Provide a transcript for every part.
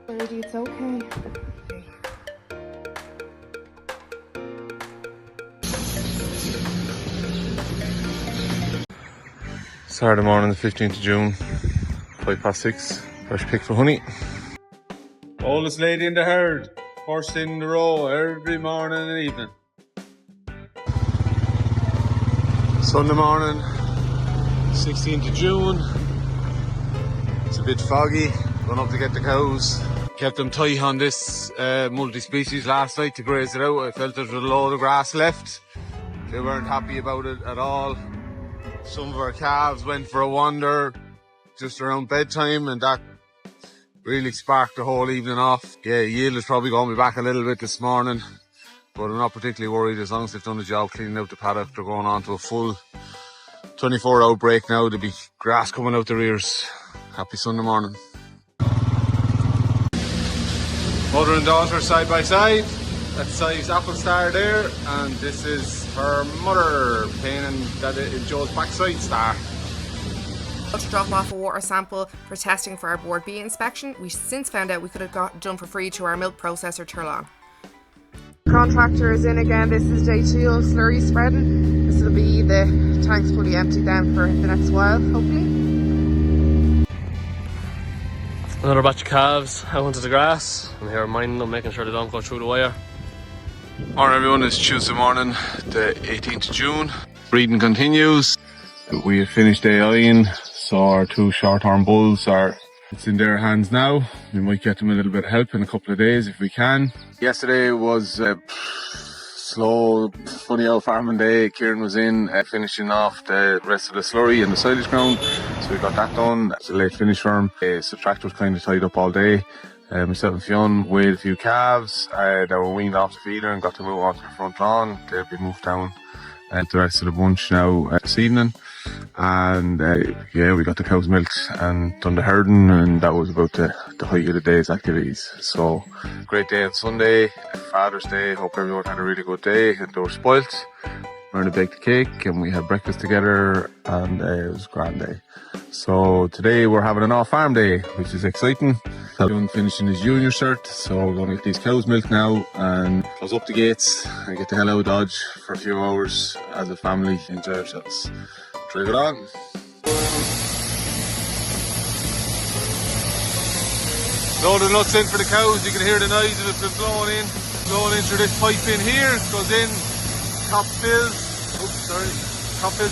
Lady, it's okay. Saturday morning, the 15th of June, 6:05. Fresh pick for honey. Oldest lady in the herd, first in the row every morning and evening. Sunday morning, 16th of June. It's a bit foggy, going up to get the cows. Kept them tight on this multi-species last night to graze it out. I felt there was a load of grass left. They weren't happy about it at all. Some of our calves went for a wander just around bedtime, and that really sparked the whole evening off. Yeah, yield is probably going to be back a little bit this morning, but I'm not particularly worried as long as they've done the job cleaning out the paddock. They're going on to a full 24-hour break now. There'll be grass coming out their ears. Happy Sunday morning. Mother and daughter side by side. That's Si's apple star there, and this is her mother painting that in Joe's backside star. To drop off a water sample for testing for our Board B inspection. We since found out we could have got it done for free to our milk processor Turlong. Contractor is in again. This is day 2 of slurry spreading. This will be the tanks fully emptied then for the next while, hopefully. Another batch of calves out onto the grass. I'm here minding them, making sure they don't go through the wire. Morning everyone, it's Tuesday morning, the 18th of June. Breeding continues. We have finished AIing, so our 2 short-horn bulls it's in their hands now. We might get them a little bit of help in a couple of days if we can. Yesterday was a slow, funny old farming day. Kieran was in finishing off the rest of the slurry and the silage ground, so we got that done. It's a late finish for him. So tractor was kind of tied up all day. Myself and Fionn weighed a few calves. They were weaned off the feeder and got to move onto the front lawn. They'll be moved down to the rest of the bunch now this evening. And yeah, we got the cows milked and done the herding, and that was about the height of the day's activities. So great day on Sunday, Father's Day. Hope everyone had a really good day and they were spoilt. Learned to bake the cake and we had breakfast together, and it was a grand day. So today we're having an off-farm day, which is exciting. Everyone finishing his junior cert, so we're going to get these cows milked now and close up the gates and get the hell out of Dodge for a few hours as a family, enjoy ourselves. Drive it on. Load of nuts in for the cows. You can hear the noise of it been blowing in through this pipe in here. It goes in, top fills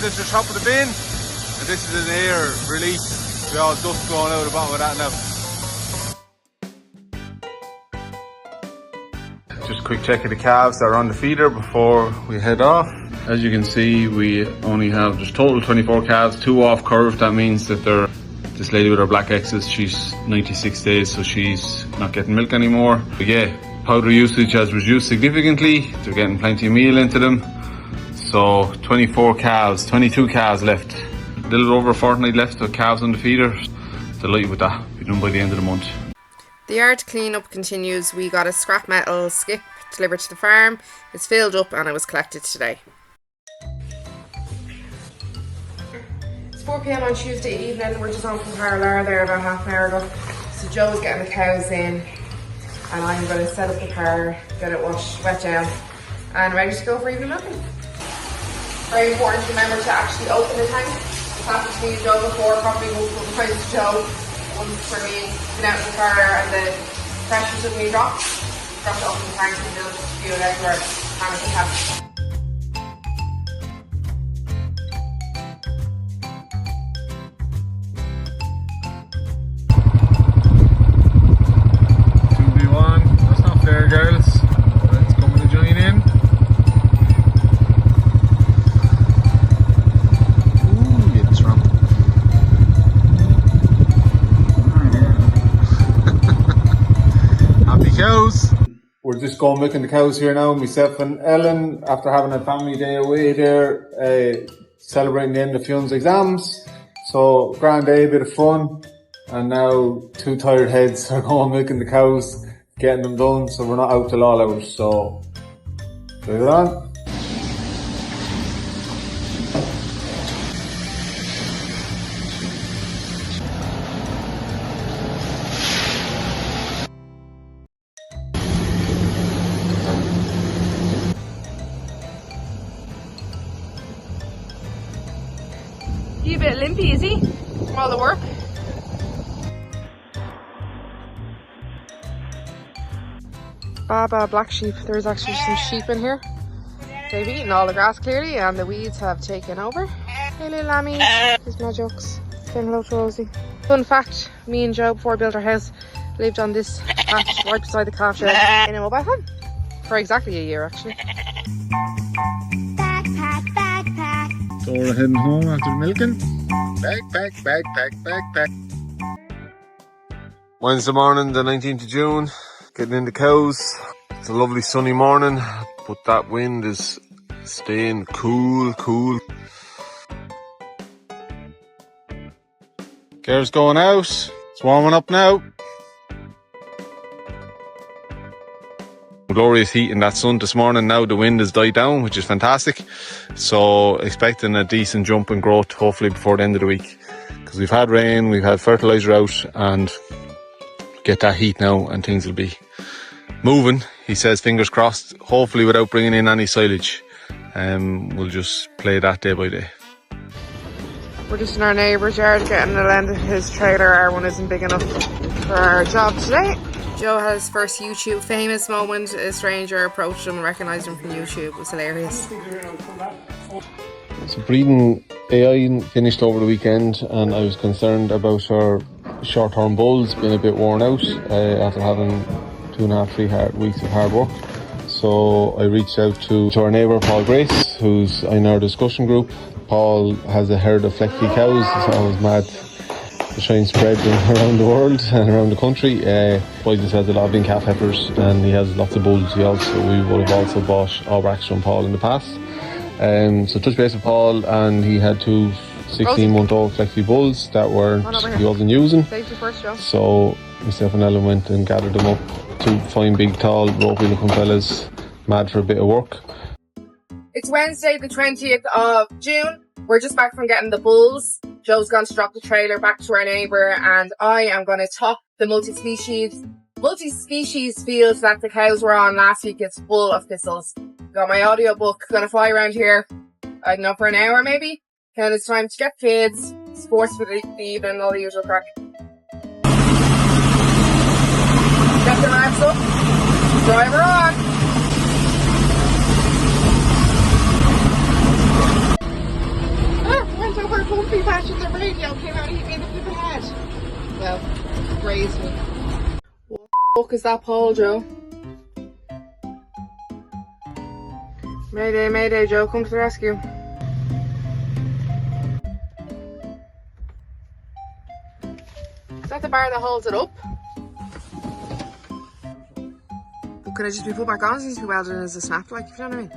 into the top of the bin, and this is an air release. We all dust going out of the bottom of that now. Just a quick check of the calves that are on the feeder before we head off. As you can see, we only have just total 24 calves, 2 off curve. That means that this lady with her black X's, she's 96 days, so she's not getting milk anymore. But yeah, powder usage has reduced significantly. They're getting plenty of meal into them. So 22 calves left. A little over a fortnight left of calves on the feeder. Delighted with that. Be done by the end of the month. The yard clean-up continues. We got a scrap metal skip delivered to the farm. It's filled up and it was collected today. It's 4 p.m. on Tuesday evening. We're just on from Paralar there about half an hour ago. So Joe's getting the cows in and I'm going to set up the car, get it washed, wet down and ready to go for evening milking. Very important to remember to actually open the tank. It's happened to me and Joe before, probably multiple times to Joe. Once for me, been out in the car and the pressure suddenly dropped. Dropped it off in the tank and just spewed everywhere. Panic attack. That's not fair, girls. Let's come and join in. Ooh, yeah, that's wrong. Happy cows. We're just going milking the cows here now. Myself and Ellen, after having a family day away there, celebrating the end of Fionn's exams. So, grand day, a bit of fun. And now 2 tired heads are going milking the cows, getting them done, so we're not out till all hours. So, leave it on. He a bit limpy, is he? From all the work? Baba black sheep. There's actually some sheep in here. They've eaten all the grass clearly and the weeds have taken over. Hey little lammy. There's no jokes. Saying hello to Rosie. Fun fact, me and Joe before we built our house lived on this patch right beside the calf shed in a mobile home. For exactly a year actually. Backpack, backpack. So we're heading home after the milking. Backpack. Wednesday morning, the 19th of June. Getting in the cows. It's a lovely sunny morning, but that wind is staying cool. Gear's going out. It's warming up now. Glorious heat in that sun this morning. Now the wind has died down, which is fantastic. So expecting a decent jump in growth hopefully before the end of the week. Because we've had rain, we've had fertiliser out, and get that heat now and things will be moving. He says fingers crossed, hopefully without bringing in any silage. We'll just play that day by day. We're just in our neighbour's yard getting the end of his trailer. Our one isn't big enough for our job today. Joe had his first YouTube famous moment. A stranger approached him and recognised him from YouTube. It was hilarious. So breeding AI finished over the weekend, and I was concerned about our short-term bulls being a bit worn out after having 2.5-3 weeks of hard work. So I reached out to our neighbour Paul Grace, who's in our discussion group. Paul has a herd of Flecky cows, so I was mad to try and spread them around the world and around the country. Boy just has a lot of in calf heifers and he has lots of bulls. We would have also bought Aubracs from Paul in the past. So touch base with Paul, and he had two 16-month-old Flecky bulls that he wasn't using. Safety first, Joe. So myself and Ellen went and gathered them up. Two fine, big, tall, ropey looking fellas, mad for a bit of work. It's Wednesday the 20th of June. We're just back from getting the bulls. Joe's going to drop the trailer back to our neighbour, and I am going to top the multi-species fields that the cows were on last week. It's full of thistles. Got my audiobook, gonna fly around here, I don't know, for an hour maybe. Then it's time to get kids, sports for the evening, all the usual crack. Get the ramps up, driver on. Went over a bumpy patch and the radio came out and hit me in the flipping head. Well, grazed me. What the fuck is that pole, Joe? Mayday, mayday, Joe, come to the rescue. Is that the bar that holds it up? But could it just be put back on since we welded it as a snap, like, if you know what I mean?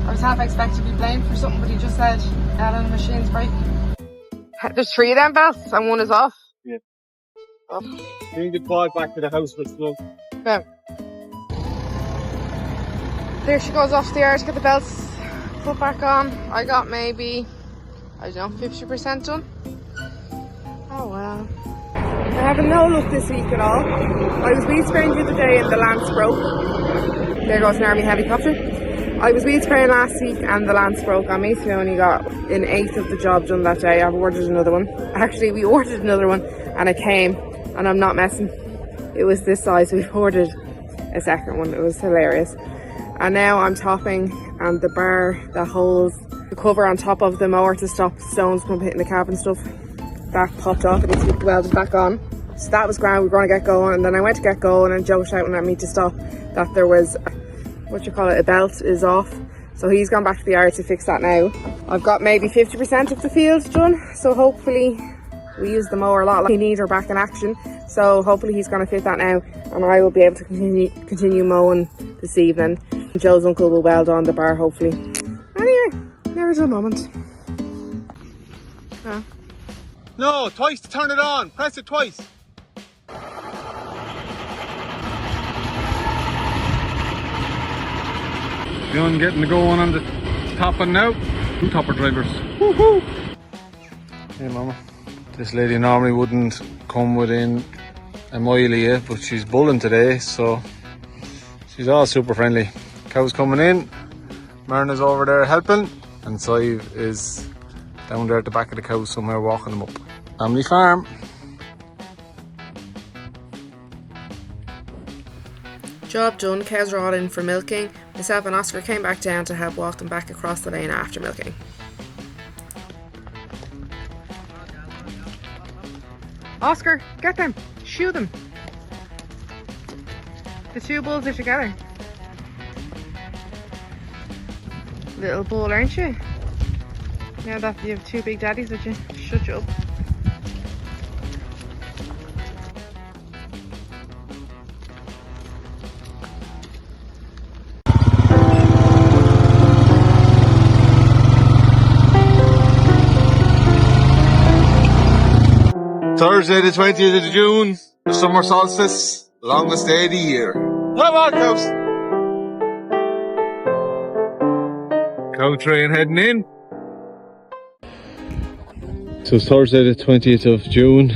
I was half expected to be blamed for something, but he just said, Alan, the machine's breaking. There's 3 of them belts and one is off. Yeah. Oh. Bring the quad back to the house with slow. Yeah. There she goes off the yard to get the belts put back on. I got maybe, I don't know, 50% done. Oh well. I have no luck this week at all. I was weed spraying the other day and the lance broke. There goes an army helicopter. I was weed spraying last week and the lance broke on me, so we only got an 1/8 of the job done that day. I've ordered another one. Actually, we ordered another one and it came, and I'm not messing. It was this size. We ordered a second one. It was hilarious. And now I'm topping, and the bar that holds the cover on top of the mower to stop stones from hitting the cab and stuff, that popped off and it's welded back on. So that was grand. We were going to get going, and then I went to get going and Joe shouting at me to stop, that there was a belt is off. So he's gone back to the yard to fix that now. I've got maybe 50% of the field done, so hopefully we use the mower a lot. We need her back in action, so hopefully he's going to fit that now, and I will be able to continue mowing this evening. Joe's uncle will weld on the bar hopefully. Anyway, there is a moment. Oh. No, twice to turn it on. Press it twice. Beyond getting the going on the topping now. 2 topper drivers. Woohoo! Hey mama. This lady normally wouldn't come within a mile of you, but she's bulling today, so she's all super friendly. Cows coming in, Myrna's over there helping, and Sive is down there at the back of the cows somewhere walking them up. Family farm. Job done, cows are all in for milking. Myself and Oscar came back down to help walk them back across the lane after milking. Oscar, get them! Shoe them! The two bulls are together. Little bull, aren't you? Now that you have two big daddies that you shut you up. Thursday the 20th of June, the summer solstice, longest day of the year. Come on, cows! Cow train heading in. So it's Thursday the 20th of June,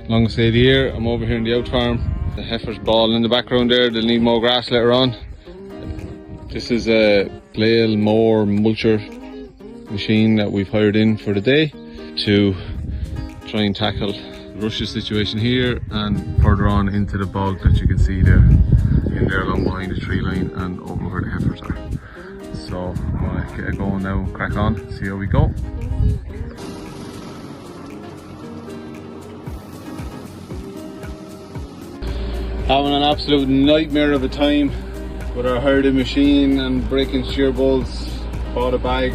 longest day of the year. I'm over here in the out farm. The heifer's ball in the background there, they'll need more grass later on. This is a flail mower mulcher machine that we've hired in for the day to try and tackle the rushes situation here and further on into the bog that you can see there, in there along behind the tree line and over where the heifers are. So I'm going to get it going now, crack on, see how we go. Having an absolute nightmare of a time with our herding machine and breaking shear bolts. Bought a bag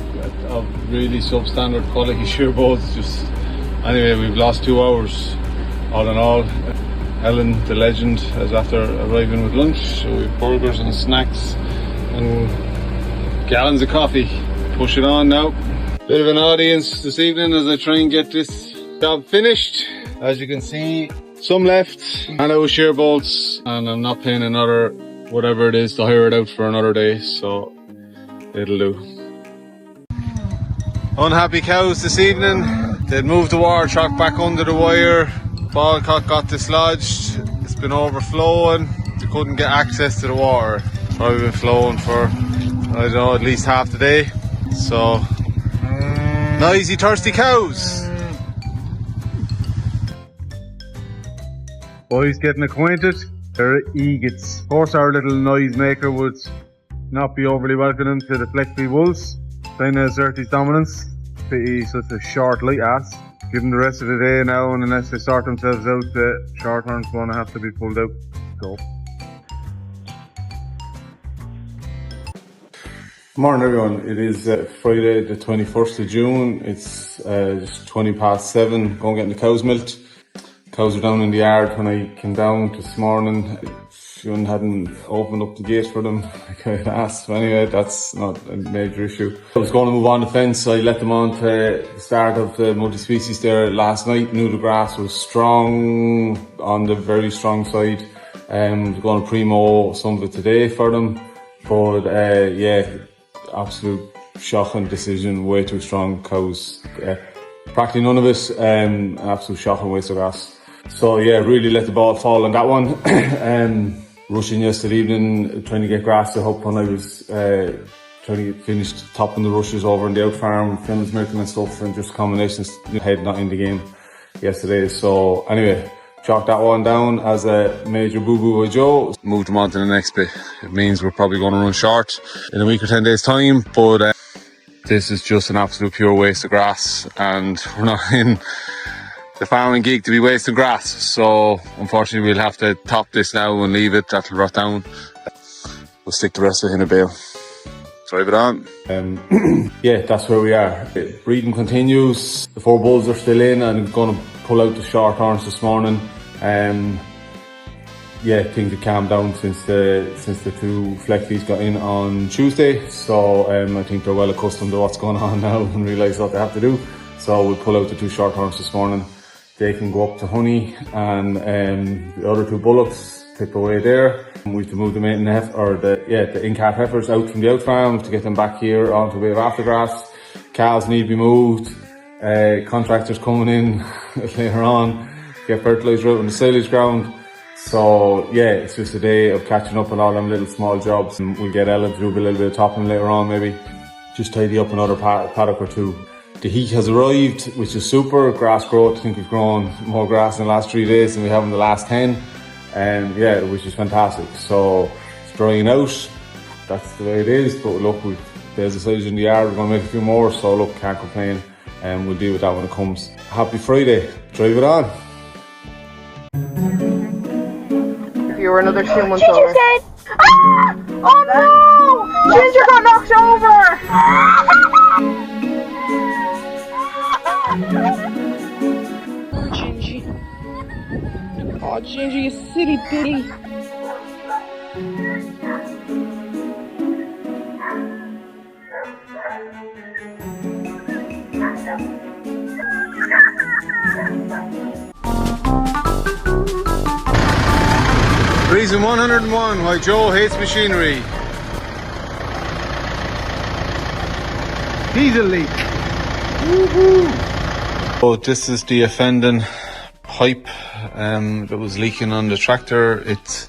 of really substandard quality shear bolts. Just anyway, we've lost 2 hours all in all. Ellen, the legend, is after arriving with lunch, so we have burgers and snacks and gallons of coffee. Push it on now. Bit of an audience this evening as I try and get this job finished. As you can see, some left and out of shear bolts, and I'm not paying another whatever it is to hire it out for another day, so it'll do. Unhappy cows this evening. They'd moved the water truck back under the wire. Ball cock got dislodged. It's been overflowing. They couldn't get access to the water. Probably been flowing for, I don't know, at least half the day. So, noisy, thirsty cows. Boys getting acquainted. They're egots. Of course, our little noise maker would not be overly welcoming to the Flexby wolves, trying to assert his dominance. Pity he's such a short, light ass. Give them the rest of the day now, and unless they sort themselves out, the short horn's going to have to be pulled out. Go. Morning everyone, it is Friday the 21st of June. It's just 20 past 7, going getting the cows milked. Cows are down in the yard. When I came down this morning, Fionn hadn't opened up the gate for them like I asked. So anyway, that's not a major issue. I was going to move on the fence. I let them on to the start of the multi-species there last night. Knew the grass was strong, on the very strong side. We're going to primo some of it today for them. But yeah, absolute shocking decision. Way too strong cows. Practically none of it. Absolute shocking waste of grass. So yeah, really let the ball fall on that one. Rushing yesterday evening, trying to get grass to hope when I was trying to get finished topping the rushes over in the out farm, Finn's milking and stuff, and just combinations, head not in the game yesterday. So anyway, chalked that one down as a major boo-boo by Joe. Moved them on to the next bit. It means we're probably going to run short in a week or 10 days time, but this is just an absolute pure waste of grass, and we're not in the farming gig to be wasting grass. So unfortunately we'll have to top this now and leave it. That'll rot down. We'll stick the rest of it in a bale. Drive it on. Yeah, that's where we are. Breeding continues. The 4 bulls are still in, and I'm going to pull out the short horns this morning. Yeah, things have calmed down since the 2 Fleckies got in on Tuesday. So I think they're well accustomed to what's going on now and realise what they have to do. So we'll pull out the 2 short horns this morning. They can go up to honey, and the other 2 bullocks tip away there. We have to move the maiden the in-calf heifers out from the out farm to get them back here onto a bit of aftergrass. Cows need to be moved. Contractors coming in later on, get fertiliser out on the silage ground. So yeah, it's just a day of catching up on all them little small jobs, and we'll get Ella to do a little bit of topping later on, maybe just tidy up another paddock or two. The heat has arrived, which is super. Grass growth, I think we've grown more grass in the last 3 days than we have in the last 10. And yeah, which is fantastic. So it's drying out. That's the way it is. But look, there's a size in the yard. We're going to make a few more. So look, can't complain. And we'll deal with that when it comes. Happy Friday. Drive it on. If you were another 2 months older. Ah! Oh no! Ginger got knocked over! Oh, Gingy. Oh, Ginger, you silly bitty. Reason 101 why Joe hates machinery. Diesel leak. Woohoo! So this is the offending pipe that was leaking on the tractor. It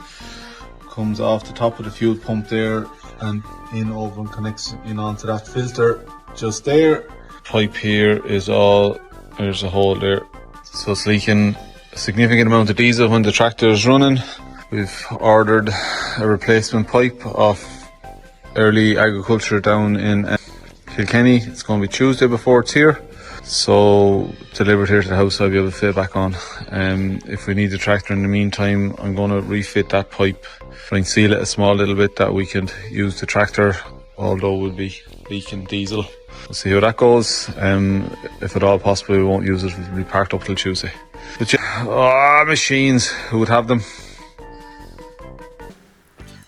comes off the top of the fuel pump there and in over and connects in onto that filter just there. Pipe here is all, there's a hole there. So it's leaking a significant amount of diesel when the tractor is running. We've ordered a replacement pipe off Early Agriculture down in Kilkenny. It's going to be Tuesday before it's here. So delivered here to the house, I'll be able to fit it back on. If we need the tractor in the meantime, I'm going to refit that pipe, try and seal it a small little bit that we can use the tractor, although we'll be leaking diesel. We'll see how that goes. If at all possible, we won't use it. It'll be parked up till Tuesday. But yeah, machines, who would have them?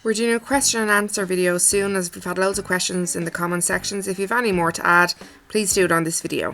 We're doing a question and answer video soon, as we've had loads of questions in the comment sections. If you have any more to add, please do it on this video.